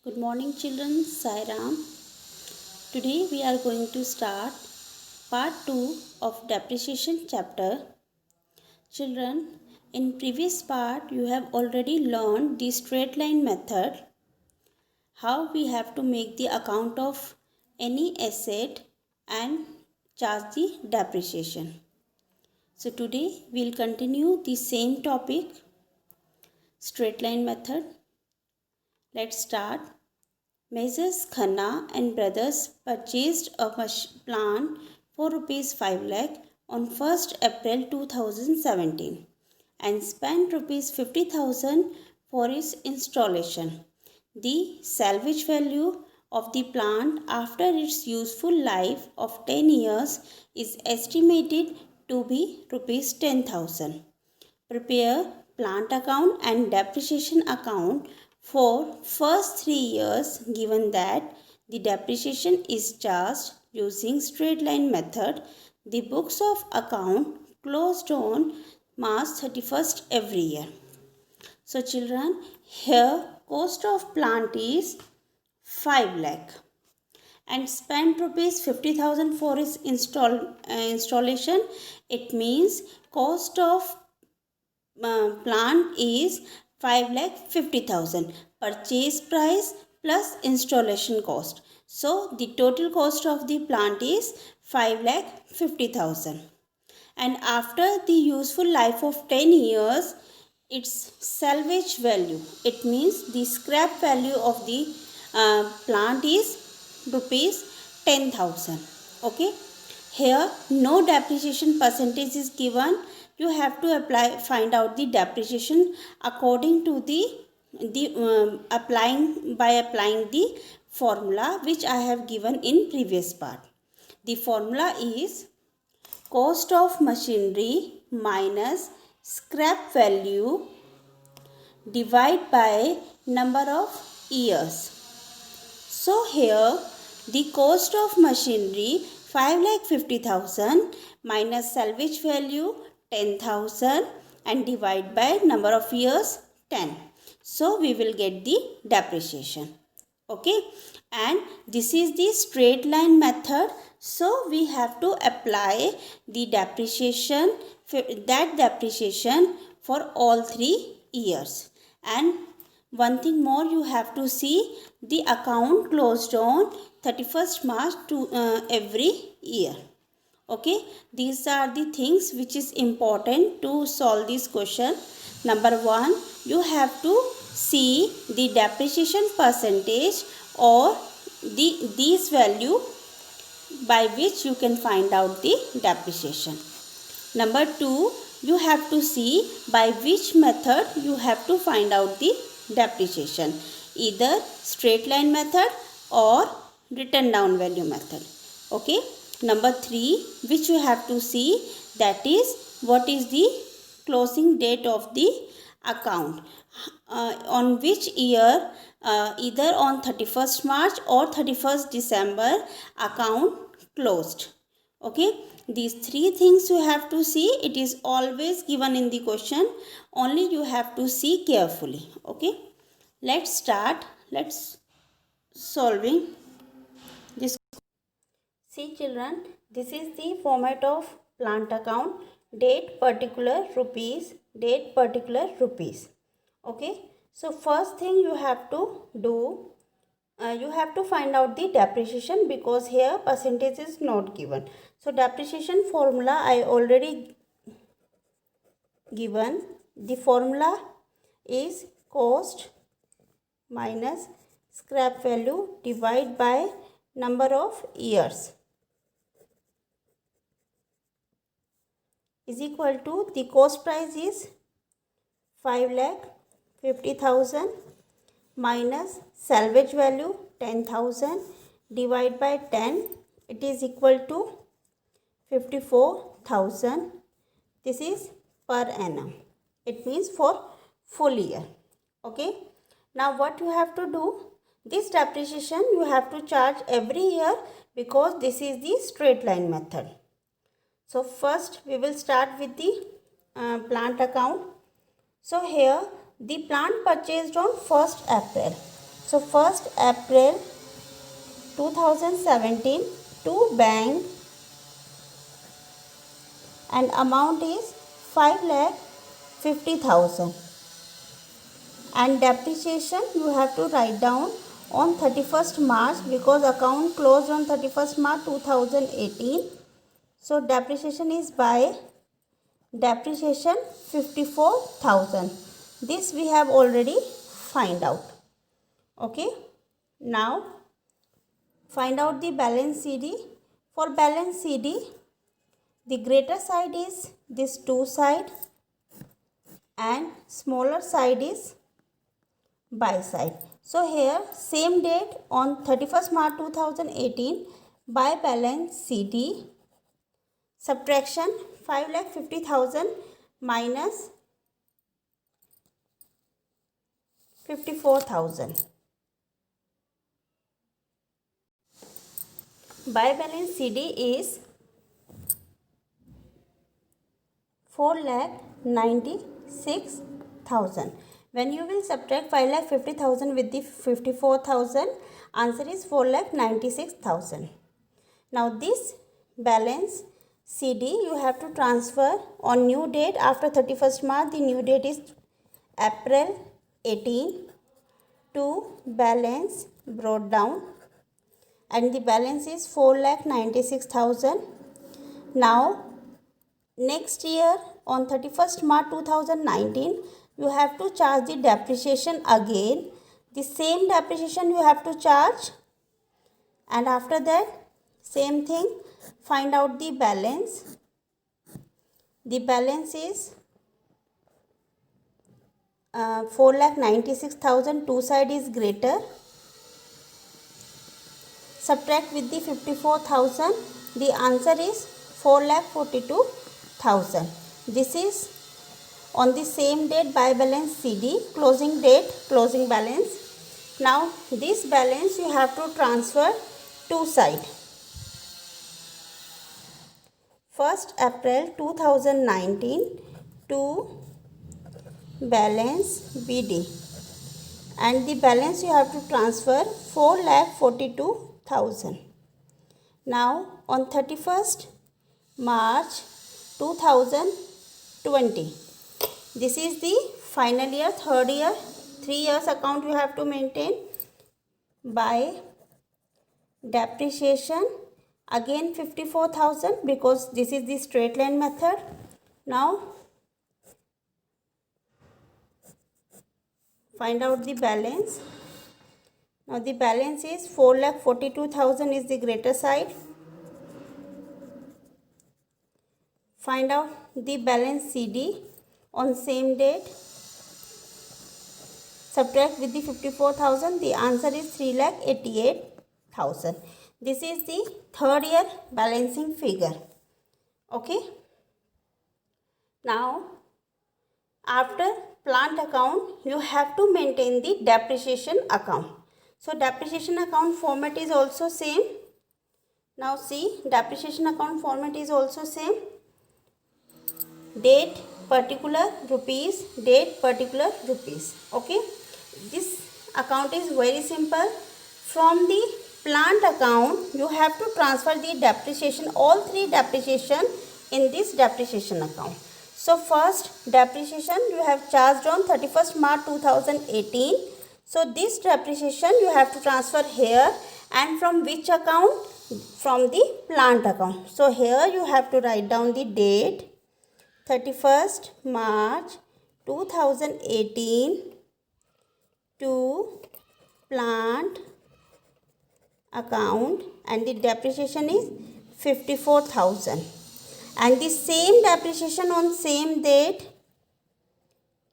Good morning children, Sai Ram. Today we are going to start part 2 of depreciation chapter. Children, in previous part you have already learned the straight line method, how we have to make the account of any asset and charge the depreciation. So today we will continue the same topic, straight line method. Let's start. Messrs. Khanna and Brothers purchased a plant for rupees 5 lakh on 1st April 2017 and spent rupees 50,000 for its installation. The salvage value of the plant after its useful life of 10 years is estimated to be rupees 10,000. Prepare plant account and depreciation account for first 3 years given that the depreciation is charged using straight line method. The books of account closed on March 31st every year. So children, here cost of plant is 5 lakh and spent rupees 50,000 for its installation. It means cost of plant is 5,50,000. Purchase price plus installation cost. So the total cost of the plant is 5,50,000. And after the useful life of 10 years, its salvage value, it means the scrap value of the plant is rupees 10,000. Okay. Here no depreciation percentage is given. You have to find out the depreciation according to applying the formula which I have given in previous part. The formula is cost of machinery minus scrap value divided by number of years. So here the cost of machinery 5,50,000 minus salvage value 10,000 and divide by number of years 10. So we will get the depreciation. Okay, and this is the straight line method. So we have to apply the depreciation for all 3 years. And one thing more, you have to see the account closed on 31st March to every year. Okay, these are the things which is important to solve this question. Number 1, you have to see the depreciation percentage or these value by which you can find out the depreciation. Number 2, you have to see by which method you have to find out the depreciation, either straight line method or written down value method. Okay. Number 3, which you have to see, that is what is the closing date of the account, on which year, either on 31st March or 31st December account closed. Okay, these 3 things you have to see. It is always given in the question, only you have to see carefully. Okay, let's start. Let's solving this. See children, this is the format of plant account. Date particular rupees, date particular rupees. Okay, so first thing you have to do, you have to find out the depreciation because here percentage is not given. So depreciation formula I already given. The formula is cost minus scrap value divided by number of years is equal to, the cost price is 5,50,000 minus salvage value 10,000 divided by 10, it is equal to 54,000. This is per annum. It means for full year. Okay. Now what you have to do, this depreciation you have to charge every year because this is the straight line method. So first we will start with the plant account. So here the plant purchased on 1st April So 1st April 2017 to bank, and amount is 5,50,000, and depreciation you have to write down on 31st March because account closed on 31st March 2018. So depreciation is by depreciation 54,000. This we have already find out. Okay, now find out the balance CD. For balance CD, the greater side is this 2 side and smaller side is by side. So here same date on 31st March 2018, by balance CD, subtraction 5,50,000 minus 54,000. By balance CD is 4,96,000. When you will subtract 5,50,000 with the 54,000, answer is 4,96,000. Now this balance CD you have to transfer on new date after 31st March. The new date is April 18 to balance brought down, and the balance is 4,96,000. Now next year on 31st March 2019 you have to charge the depreciation again. The same depreciation you have to charge, and after that same thing, find out the balance. The balance is 4,96,000. Two side is greater. Subtract with the 54,000. The answer is 4,42,000. This is on the same date by balance CD, closing date, closing balance. Now this balance you have to transfer two side. 1st April 2019 to balance BD, and the balance you have to transfer 4,42,000. Now on 31st March 2020, this is the final year, third year, 3 years account you have to maintain. By depreciation again 54,000 because this is the straight line method. Now find out the balance. Now the balance is 4,42,000 is the greater side. Find out the balance CD on same date. Subtract with the 54,000. The answer is 3,88,000. This is the third year balancing figure. Okay. Now after plant account you have to maintain the depreciation account. So depreciation account format is also same. Now see, depreciation account format is also same. Date particular rupees, date particular rupees. Okay, this account is very simple. From the plant account you have to transfer the depreciation, all three depreciation in this depreciation account. So first depreciation you have charged on 31st March 2018. So this depreciation you have to transfer here, and from which account? From the plant account. So here you have to write down the date 31st March 2018 to plant account, and the depreciation is 54,000, and the same depreciation on same date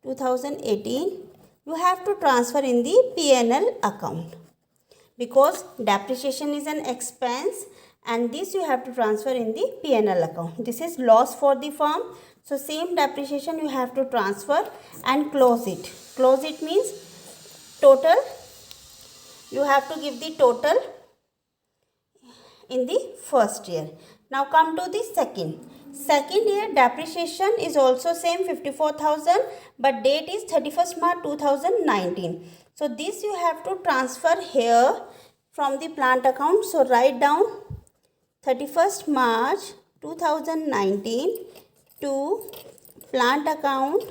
2018 you have to transfer in the P&L account because depreciation is an expense, and this you have to transfer in the P&L account. This is loss for the firm. So same depreciation you have to transfer and close it. Close it means total. You have to give the total in the first year. Now come to the second. Second year depreciation is also same 54,000, but date is 31st March 2019. So this you have to transfer here from the plant account. So write down 31st March 2019 to plant account,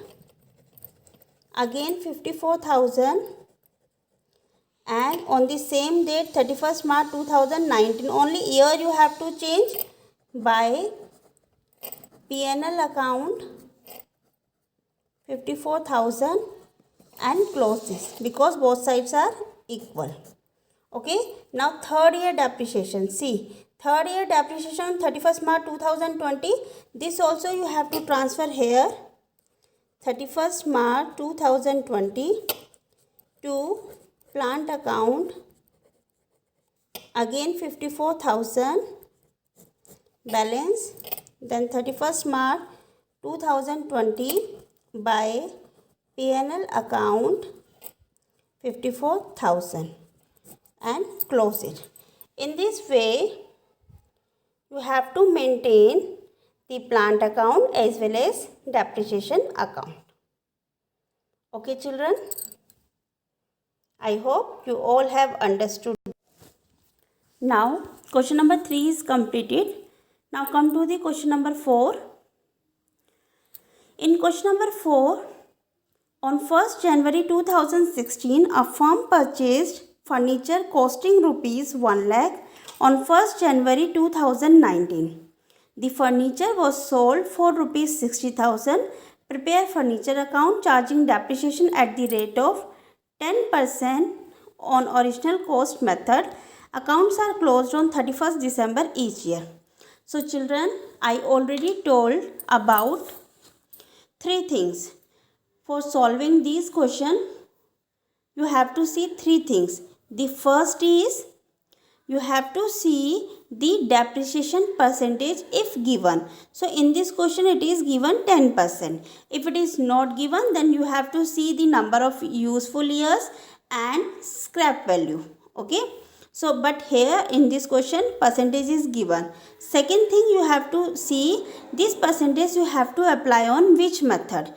again 54,000, and on the same date 31st March 2019, only year you have to change, by P&L account 54,000 and close this because both sides are equal. Okay, now third year depreciation. See, third year depreciation 31st March 2020. This also you have to transfer here, 31st March 2020 to plant account, again 54,000 balance, then 31st March 2020 by P&L account 54,000 and close it. In this way you have to maintain the plant account as well as depreciation account. Okay children, I hope you all have understood. Now question number 3 is completed. Now come to the question number 4. In question number 4, on 1st January 2016, a firm purchased furniture costing rupees 1 lakh on 1st January 2019. The furniture was sold for rupees 60,000. Prepare furniture account charging depreciation at the rate of 10% on original cost method. Accounts are closed on 31st December each year. So children, I already told about 3 things. For solving these questions, you have to see 3 things. The first is you have to see the depreciation percentage if given. So in this question it is given 10%. If it is not given, then you have to see the number of useful years and scrap value. Okay. So but here in this question percentage is given. Second thing, you have to see this percentage you have to apply on which method.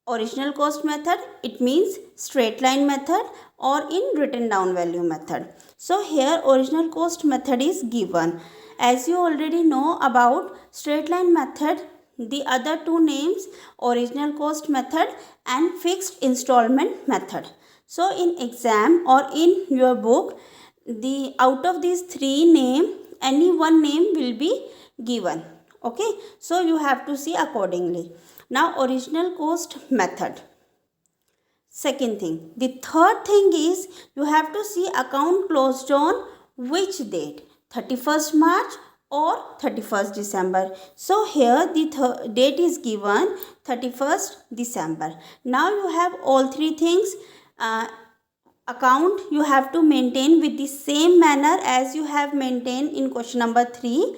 Original cost method, it means straight line method, or in written down value method. So here original cost method is given. As you already know about straight line method, the other 2 names, original cost method and fixed installment method. So in exam or in your book, the out of these 3 name, any one name will be given. Okay, so you have to see accordingly. Now original cost method. Second thing. The third thing is you have to see account closed on which date, 31st March or 31st December. So here the date is given 31st December. Now you have all 3 things. Account you have to maintain with the same manner as you have maintained in question number 3.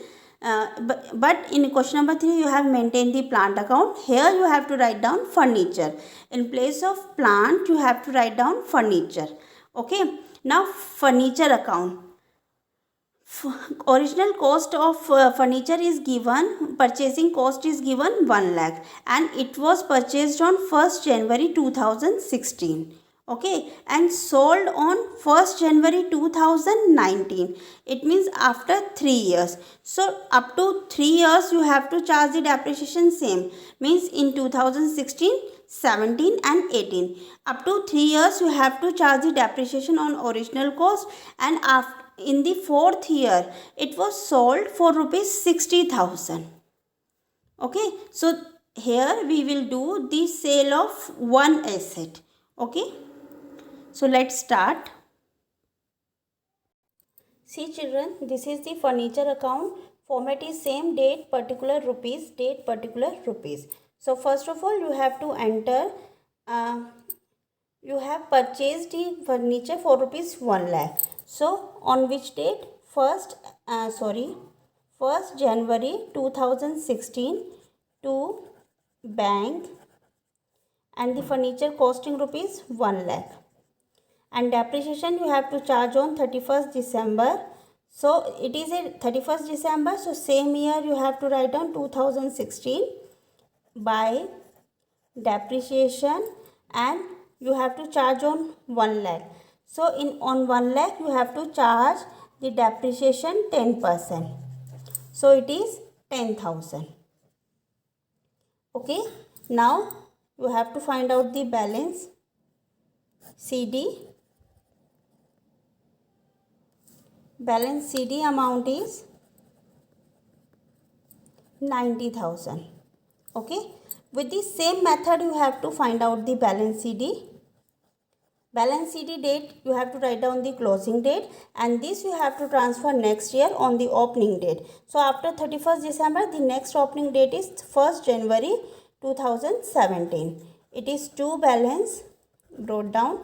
But in question number 3 you have maintained the plant account. Here you have to write down furniture. In place of plant you have to write down furniture. Okay. Now furniture account. Original cost of furniture is given, purchasing cost is given 1 lakh and it was purchased on 1st January 2016. Okay, and sold on 1st January 2019. It means after 3 years. So up to 3 years you have to charge the depreciation same. Means in 2016, 17 and 18. Up to 3 years you have to charge the depreciation on original cost, and after in the 4th year it was sold for rupees 60,000. Okay, so here we will do the sale of one asset. Okay. So let's start. See children, this is the furniture account. Format is same, date particular rupees, date particular rupees. So first of all you have to enter, you have purchased the furniture for rupees 1 lakh. So on which date? 1st January 2016 to bank, and the furniture costing rupees 1 lakh. And depreciation you have to charge on 31st December. So it is a 31st December. So same year you have to write down 2016 by depreciation and you have to charge on 1 lakh. So on 1 lakh you have to charge the depreciation 10%. So it is 10,000. Okay. Now you have to find out the balance CD. Balance CD amount is 90,000. Okay. With the same method you have to find out the balance CD. Balance CD date you have to write down the closing date, and this you have to transfer next year on the opening date. So after 31st December the next opening date is 1st January 2017. It is 2 balance wrote down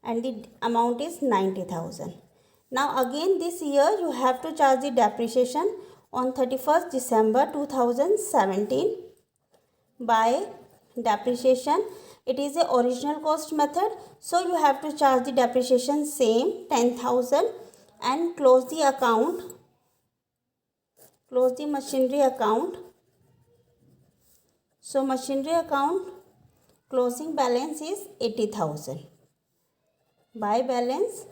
and the amount is 90,000. Now again this year you have to charge the depreciation on 31st December 2017 by depreciation. It is a original cost method, so you have to charge the depreciation same 10,000 and close the account, close the machinery account. So machinery account closing balance is 80,000 by balance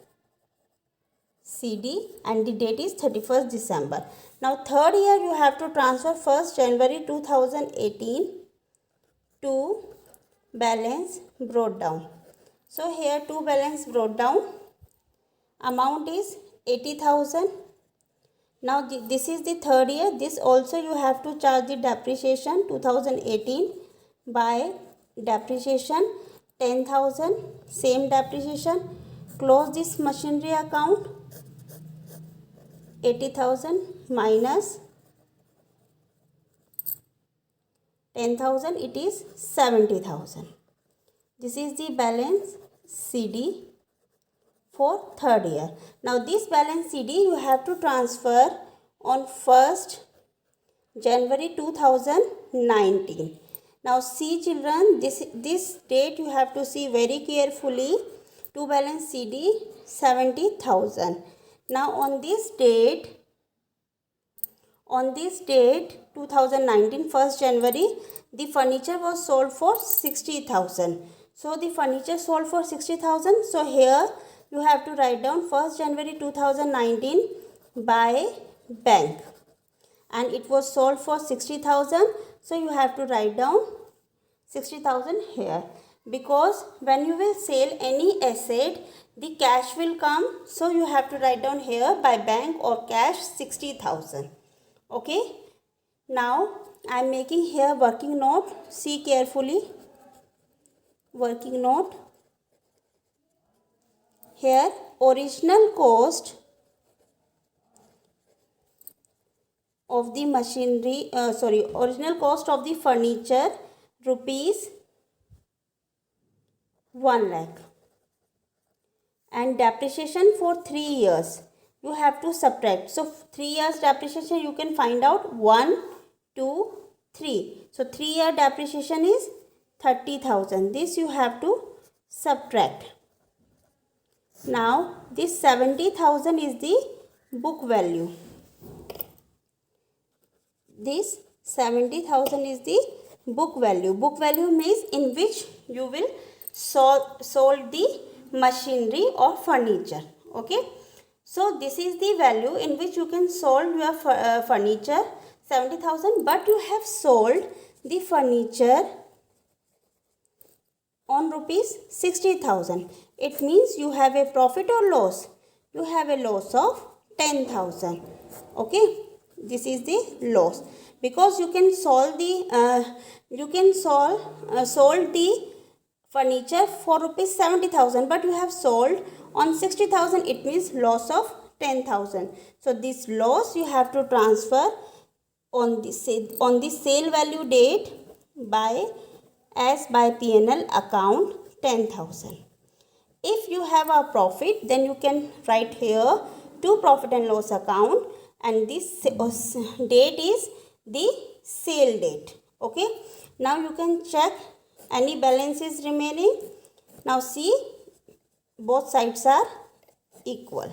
CD and the date is 31st December. Now third year you have to transfer 1st January 2018 to balance brought down. So here 2 balance brought down, amount is 80,000. Now this is the third year. This also you have to charge the depreciation 2018 by depreciation 10,000, same depreciation. Close this machinery account, 80,000 minus 10,000, it is 70,000. This is the balance CD for third year. Now this balance CD you have to transfer on 1st January 2019. Now see children, this date you have to see very carefully. To balance CD 70,000. Now on this date 2019 1st January, the furniture was sold for 60,000. So the furniture sold for 60,000. So here you have to write down 1st January 2019 by bank, and it was sold for 60,000. So you have to write down 60,000 here, because when you will sell any asset the cash will come. So you have to write down here by bank or cash 60,000. Okay. Now I am making here working note. See carefully. Working note. Here original cost of the machinery, original cost of the furniture rupees 1 lakh, and depreciation for 3 years you have to subtract. So 3 years depreciation you can find out 1, 2, 3. So 3 year depreciation is 30,000. This you have to subtract. Now this 70,000 is the book value. This 70,000 is the book value. Book value means in which you will sold the machinery or furniture. Okay. So this is the value in which you can sold your furniture 70,000, but you have sold the furniture on rupees 60,000. It means you have a profit or loss. You have a loss of 10,000. Okay. This is the loss, because you can sold the sold the furniture for rupees 70,000, but you have sold on 60,000. It means loss of 10,000. So this loss you have to transfer on the sale value date by P&L account 10,000. If you have a profit, then you can write here to profit and loss account, and this date is the sale date. Okay. Now you can check any balance is remaining. Now see, both sides are equal.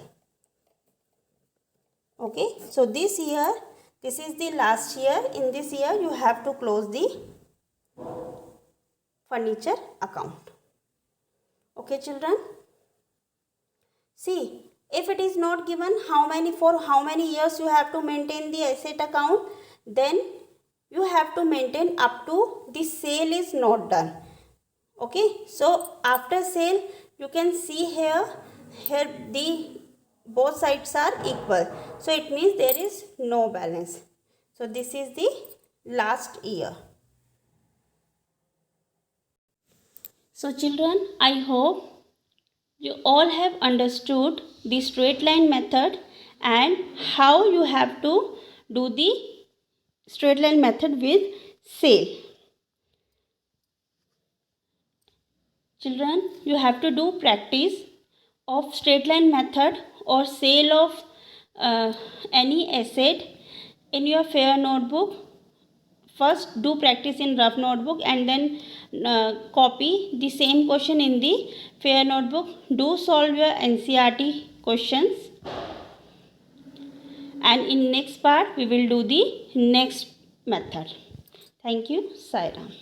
Okay. So this year, this is the last year. In this year you have to close the furniture account. Okay children, see, if it is not given for how many years you have to maintain the asset account, then you have to maintain up to the sale is not done. Okay, so after sale you can see here the both sides are equal, so it means there is no balance. So this is the last year. So children, I hope you all have understood the straight line method and how you have to do the straight line method with sale. Children, you have to do practice of straight line method or sale of any asset in your fair notebook. First do practice in rough notebook and then copy the same question in the fair notebook. Do solve your NCERT questions, and in next part we will do the next method. Thank you. Sai Ram.